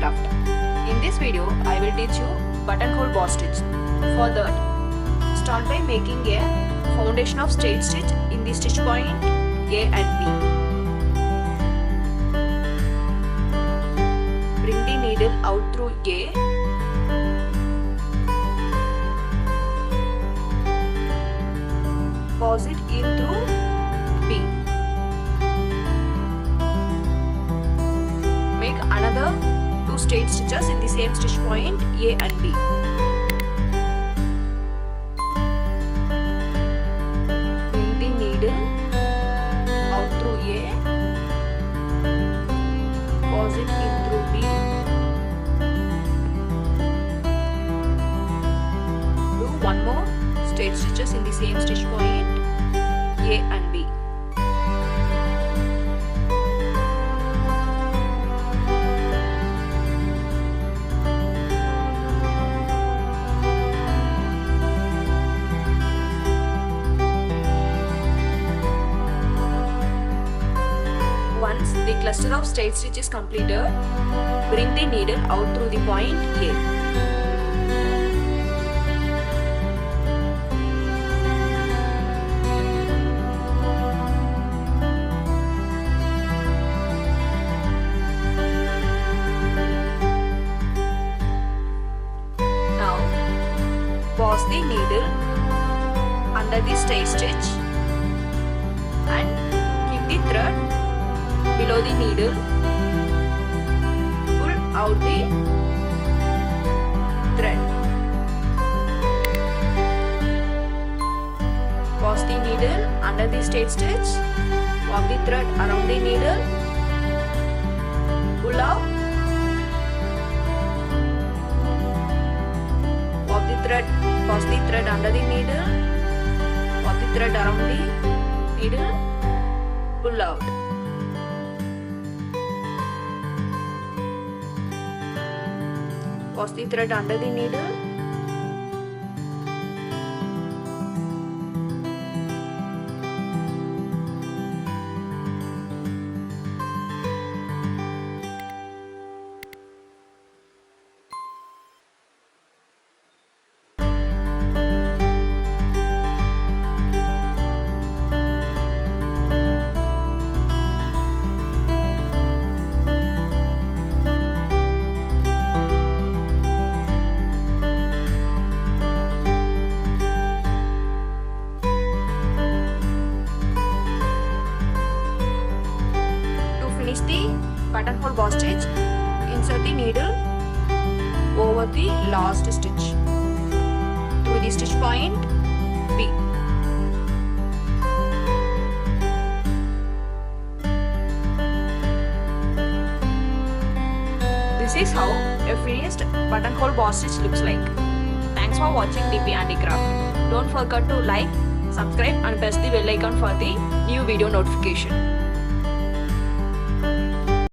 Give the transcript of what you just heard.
handicraft. In this video, I will teach you buttonhole boss stitch. For that, start by making a foundation of straight stitch in the stitch point A and B. Bring the needle out through A. Pass it in through B. Make another 2 straight stitches in the same stitch point A and B. Bring the needle out through A. Pass it in through B. Do one more straight stitches in the same stitch point A and B. Once the cluster of straight stitch is completed, bring the needle out through the point A. Pass the needle under the straight stitch and keep the thread below the needle. Pull out the thread. Pass the needle under the straight stitch. Walk the thread around the needle. Pull out. Pass the thread under the needle, walk the thread around the needle, pull out. Pass the thread under the needle. Finish the buttonhole boss stitch, insert the needle over the last stitch through the stitch point B. This is how a finished buttonhole boss stitch looks like. Thanks for watching DP Handicraft. Don't forget to like, subscribe and press the bell icon for the new video notification.